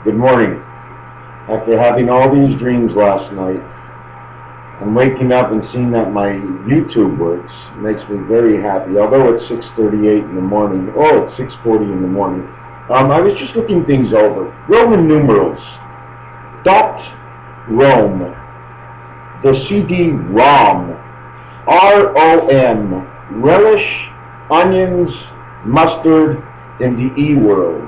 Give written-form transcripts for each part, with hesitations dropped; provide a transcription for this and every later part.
Good morning. After having all these dreams last night, and waking up and seeing that my YouTube works makes me very happy. Although it's 6:38 in the morning, it's 6:40 in the morning. I was just looking things over. Roman numerals. .Rome. The CD-ROM. R-O-M. Relish, onions, mustard in the E-world.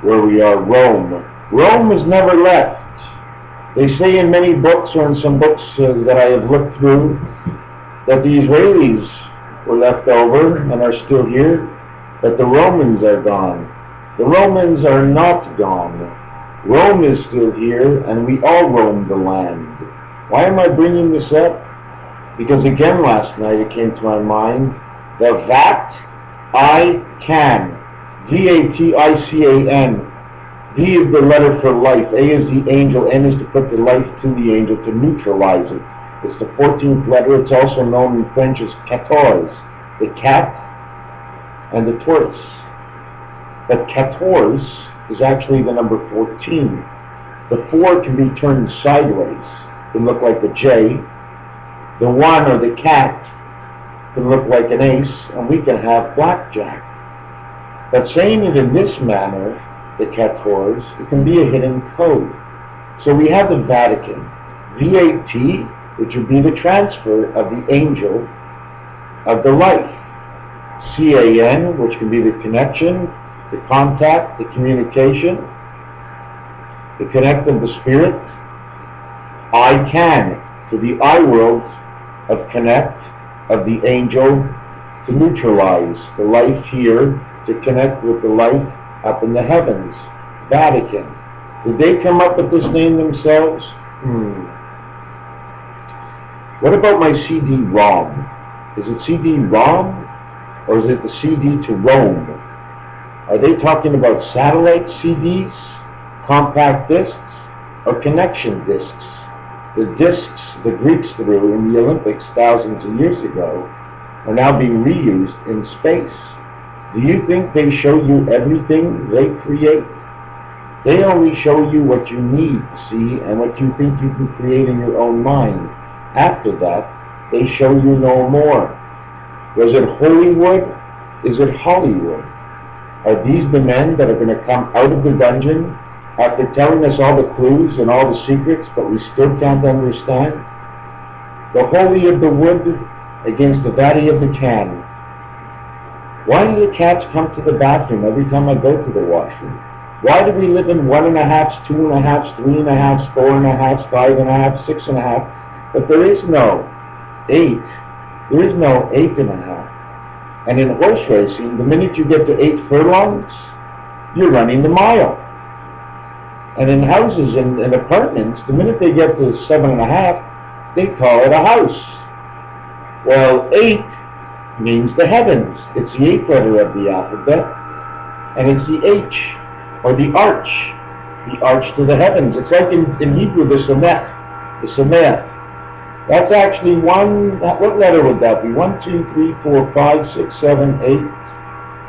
Where we are, Rome. Rome has never left. They say in many books, or in some books that I have looked through, that the Israelis were left over and are still here, but the Romans are gone. The Romans are not gone. Rome is still here, and we all roam the land. Why am I bringing this up? Because again last night it came to my mind, the V-A-T-I-C-A-N. V-A-T-I-C-A-N. V is the letter for life. A is the angel. N is to put the life to the angel, to neutralize it. It's the 14th letter. It's also known in French as 14, the cat and the tortoise. But 14 is actually the number 14. The 4 can be turned sideways. It can look like a J. The 1, or the cat, can look like an ace, and we can have blackjack. But saying it in this manner, the 14, it can be a hidden code. So we have the Vatican, VAT, which would be the transfer of the angel of the life. CAN, which can be the connection, the contact, the communication, the connect of the spirit. ICAN, to the I world of connect, of the angel, to neutralize the life here, to connect with the life up in the heavens. Vatican. Did they come up with this name themselves? What about my CD-ROM? Is it CD-ROM, or is it the CD to Rome? Are they talking about satellite CDs, compact discs, or connection discs? The discs the Greeks threw in the Olympics thousands of years ago are now being reused in space. Do you think they show you everything they create? They only show you what you need to see and what you think you can create in your own mind. After that, they show you no more. Was it Hollywood? Is it Hollywood? Are these the men that are going to come out of the dungeon after telling us all the clues and all the secrets, but we still can't understand? The holy of the wood against the vatty of the can. Why do the cats come to the bathroom every time I go to the washroom? Why do we live in 1.5s, 2.5s, 3.5s, 4.5s, 5.5s, 6.5, but there is no 8. There is no 8.5. And in horse racing, the minute you get to 8 furlongs, you're running the mile. And in houses and apartments, the minute they get to 7.5, they call it a house. Well, 8 means the heavens. It's the 8th letter of the alphabet, and it's the H, or the arch to the heavens. It's like in Hebrew, the Samet, the Samet. That's actually one, what letter would that be? 1, 2, 3, 4, 5, 6, 7, 8,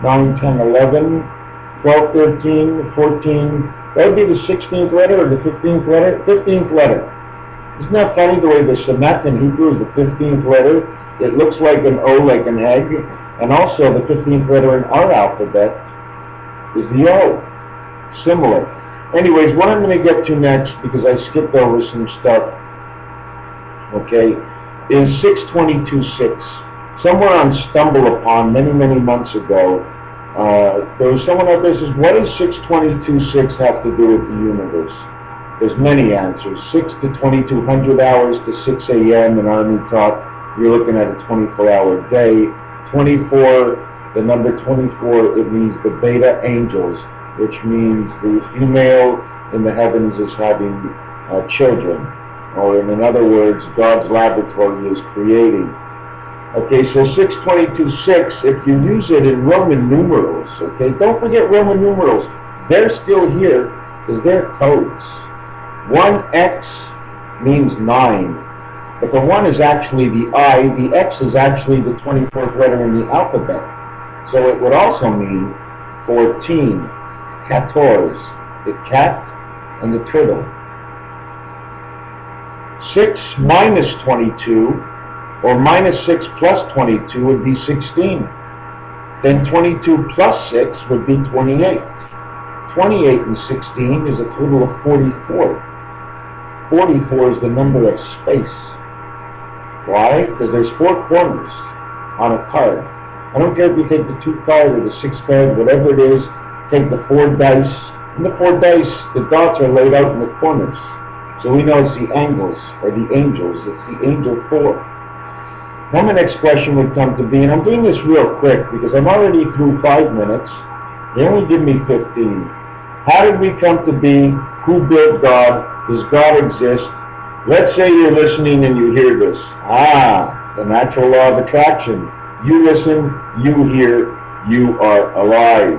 9, 10, 11, 12, 13, 14. That would be the 16th letter, or the 15th letter? 15th letter. Isn't that funny, the way the Samet in Hebrew is the 15th letter? It looks like an O, like an egg, and also the 15th letter in our alphabet is the O. Similar. Anyways, what I'm going to get to next, because I skipped over some stuff, okay, is 622.6. Somewhere on StumbleUpon many, many months ago, there was someone out there who says, what does 622.6 have to do with the universe? There's many answers. 6 to 2200 hours to 6 a.m. in Army talk. You're looking at a 24-hour day. 24, the number 24, it means the beta angels, which means the female in the heavens is having children. Or in other words, God's laboratory is creating. Okay, so 622.6, if you use it in Roman numerals, okay, don't forget Roman numerals. They're still here because they're codes. 1x means 9. But the 1 is actually the I, the X is actually the 24th letter in the alphabet. So it would also mean 14, 14. the cat, and the turtle. 6 minus 22, or minus 6 plus 22 would be 16. Then 22 plus 6 would be 28. 28 and 16 is a total of 44. 44 is the number of space. Why? Because there's 4 corners on a card. I don't care if you take the 2 card or the 6 card, whatever it is, take the 4 dice. And the 4 dice, the dots are laid out in the corners. So we know it's the angles, or the angels. It's the angel 4. Now my next question would come to be, and I'm doing this real quick because I'm already through 5 minutes. They only give me 15. How did we come to be? Who built God? Does God exist? Let's say you're listening and you hear this. The natural law of attraction. You listen, you hear, you are alive.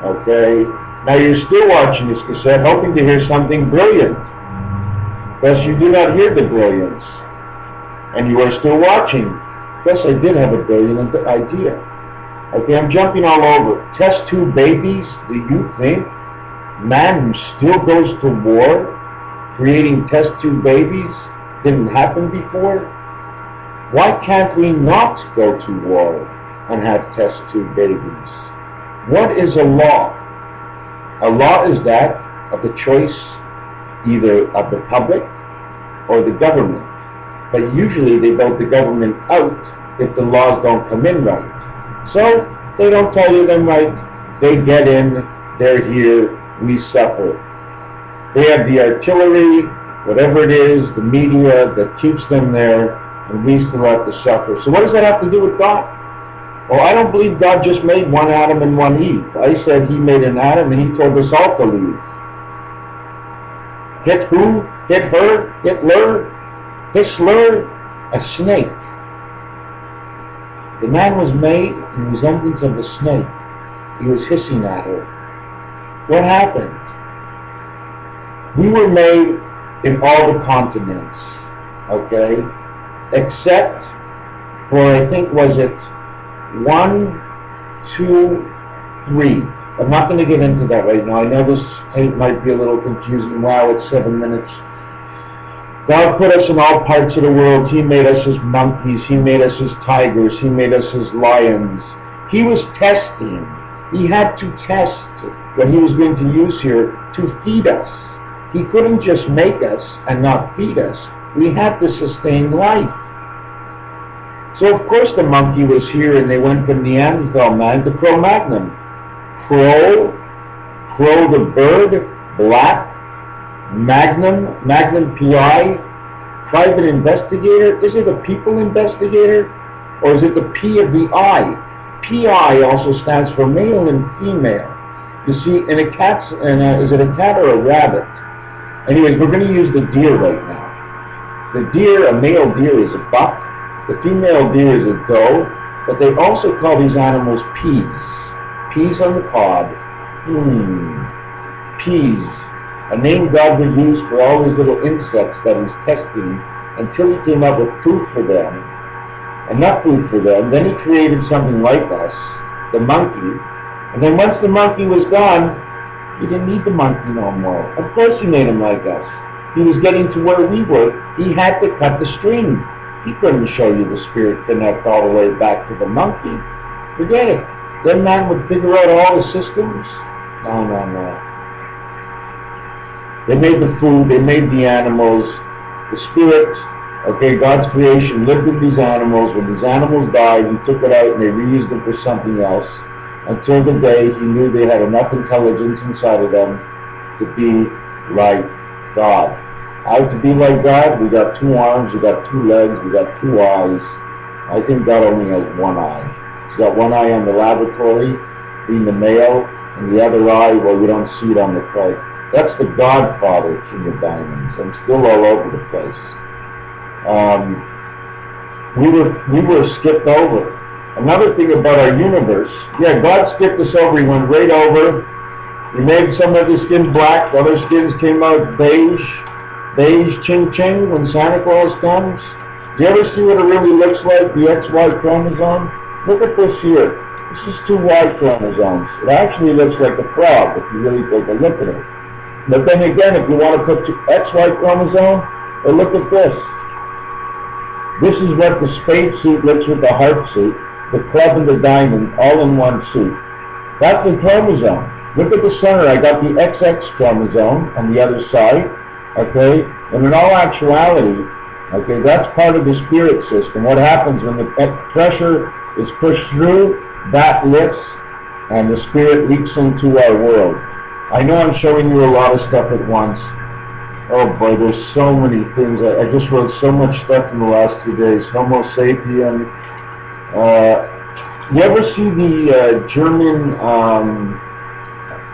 Okay? Now you're still watching this cassette, hoping to hear something brilliant. Thus you do not hear the brilliance. And you are still watching. Thus I did have a brilliant idea. Okay, I'm jumping all over. Test tube babies, do you think man who still goes to war, creating test tube babies, didn't happen before? Why can't we not go to war and have test tube babies? What is a law? A law is that of the choice either of the public or the government. But usually they vote the government out if the laws don't come in right. So they don't tell you them right. They get in, they're here, we suffer. They have the artillery, whatever it is, the media that keeps them there, and we still have to suffer. So what does that have to do with God? Well, I don't believe God just made one Adam and one Eve. I said he made an Adam and he told us all to leave. Hit who? Hit her? Hitler? Hisler? A snake. The man was made in the resemblance of a snake. He was hissing at her. What happened? We were made in all the continents, okay? Except for, I think, was it 1, 2, 3. I'm not going to get into that right now. I know this tape might be a little confusing. Wow, it's 7 minutes. God put us in all parts of the world. He made us as monkeys. He made us as tigers. He made us as lions. He was testing. He had to test what he was going to use here to feed us. He couldn't just make us and not feed us. We had to sustain life. So of course the monkey was here and they went from Neanderthal man to Cro-Magnon. Crow the bird, black, Magnum PI, private investigator. Is it a people investigator or is it the P of the I? PI also stands for male and female. You see, in a cat's, is it a cat or a rabbit? Anyways, we're going to use the deer right now. The deer, a male deer is a buck. The female deer is a doe. But they also call these animals peas. Peas on the pod. Peas. A name God would use for all these little insects that he's testing until he came up with food for them. Enough food for them. Then he created something like us, the monkey. And then once the monkey was gone, he didn't need the monkey no more. Of course he made him like us. He was getting to where we were. He had to cut the string. He couldn't show you the spirit connect all the way back to the monkey. Forget it. Then man would figure out all the systems. No. They made the food, they made the animals, the spirit, okay, God's creation lived with these animals. When these animals died, he took it out and they reused it for something else until the day he knew they had enough intelligence inside of them to be like God. How to be like God? We got 2 arms, we got 2 legs, we got 2 eyes. I think God only has 1 eye. He's got 1 eye on the laboratory, being the male, and the other eye, well, you don't see it on the plate. That's the Godfather, King of Diamonds. I'm still all over the place. We were skipped over. Another thing about our universe, yeah, God skipped us over. He went right over. He made some of the skin black. Other skins came out beige. Beige ching-ching when Santa Claus comes. Do you ever see what it really looks like, the XY chromosome? Look at this here. This is 2 Y chromosomes. It actually looks like a frog if you really take a look at it. But then again, if you want to put XY chromosome, well, look at this. This is what the spade suit looks with the heart suit, the club and the diamond, all in one suit. That's the chromosome. Look at the center. I got the XX chromosome on the other side, okay? And in all actuality, okay, that's part of the spirit system. What happens when the pressure is pushed through, that lifts, and the spirit leaks into our world. I know I'm showing you a lot of stuff at once. Oh boy, there's so many things. I just wrote so much stuff in the last 2 days. Homo sapien. You ever see the German,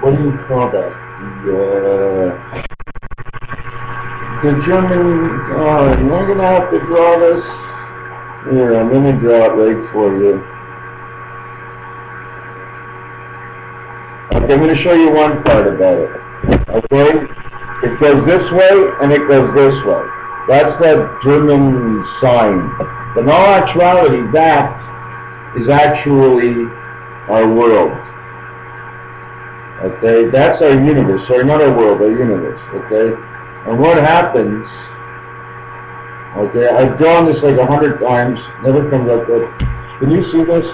what do you call that? The German, am I going to have to draw this? Here, I'm going to draw it right for you. Okay, I'm going to show you one part about it. Okay? It goes this way, and it goes this way. That's that German sign. But in all actuality, that is actually our world. Okay? That's our universe. Sorry, not our world, our universe. Okay? And what happens, okay, I've drawn this like 100 times, never comes up good. Can you see this?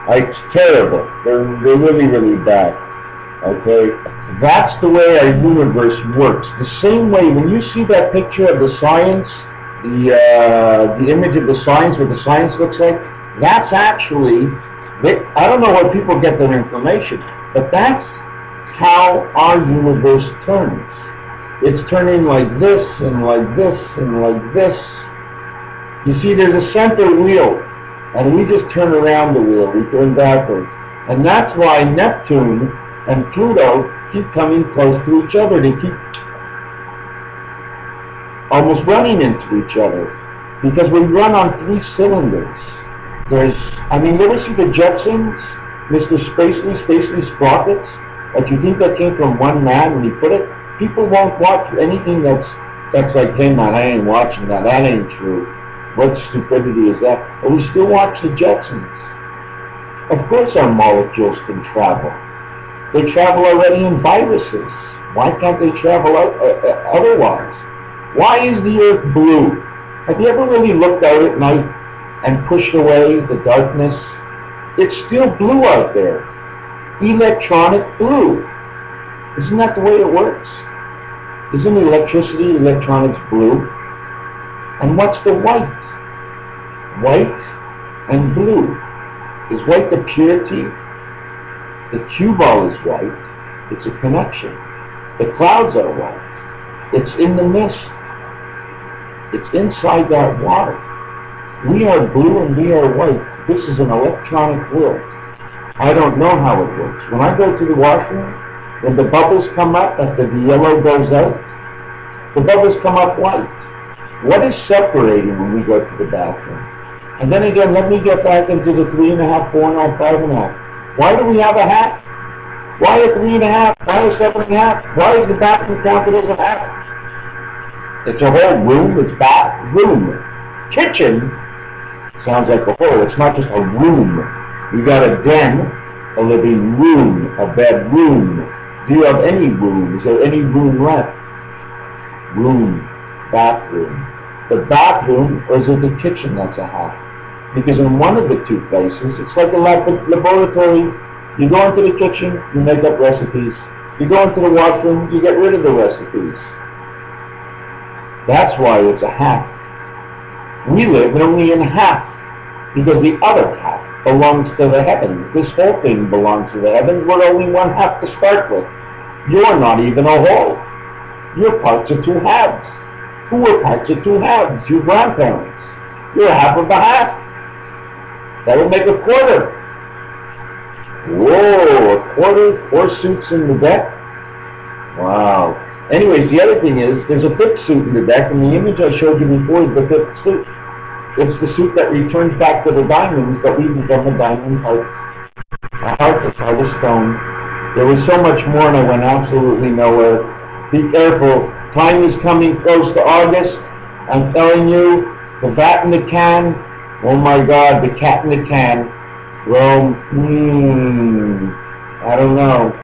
It's terrible. They're really, really bad. Okay? That's the way our universe works. The same way, when you see that picture of the science, the image of the science, what the science looks like, that's actually, I don't know where people get their information, but that's how our universe turns. It's turning like this, and like this, and like this. You see, there's a center wheel, and we just turn around the wheel, we turn backwards. And that's why Neptune and Pluto keep coming close to each other. They keep almost running into each other, because we run on 3 cylinders. I mean, you ever see the Jetsons, Mr. Spacely Sprockets? Like, you think that came from one man when he put it? People won't watch anything that's like, hey man, I ain't watching that. That ain't true. What stupidity is that? But we still watch the Jetsons. Of course our molecules can travel. They travel already in viruses. Why can't they travel otherwise? Why is the Earth blue? Have you ever really looked out at night and pushed away the darkness? It's still blue out there. Electronic blue. Isn't that the way it works? Isn't electricity, electronics blue? And what's the white? White and blue. Is white the purity? The cue ball is white. It's a connection. The clouds are white. It's in the mist. It's inside that water. We are blue and we are white. This is an electronic world. I don't know how it works. When I go to the washroom, when the bubbles come up after the yellow goes out, the bubbles come up white. What is separating when we go to the bathroom? And then again, let me get back into the 3.5, 4.5, 5.5. Why do we have a hat? Why a 3.5? Why a 7.5? Why is the bathroom counted as a hat? It's a whole room. It's bathroom. Kitchen sounds like a whole. It's not just a room. You got a den, a living room, a bedroom. Do you have any room? Is there any room left? Room, bathroom. The bathroom, or is it the kitchen that's a hat? Because in one of the 2 places, it's like a laboratory. You go into the kitchen, you make up recipes. You go into the washroom, you get rid of the recipes. That's why it's a hat. We live only in half, because the other half belongs to the heavens. This whole thing belongs to the heavens. We're only 1/2 to start with. You're not even a whole. You're parts of 2 halves. Who were parts of 2 halves? Your grandparents. You're half of a half. That would make a quarter. Whoa, a quarter, 4 suits in the deck? Wow. Anyways, the other thing is, there's a 5th suit in the deck, and the image I showed you before is the 5th suit. It's the suit that returns back to the diamonds, but we become a diamond heart. A heart is heart of stone. There was so much more, and I went absolutely nowhere. Be careful. Time is coming close to August. I'm telling you, the vat in the can. Oh my God, the cat in the can. Well, I don't know.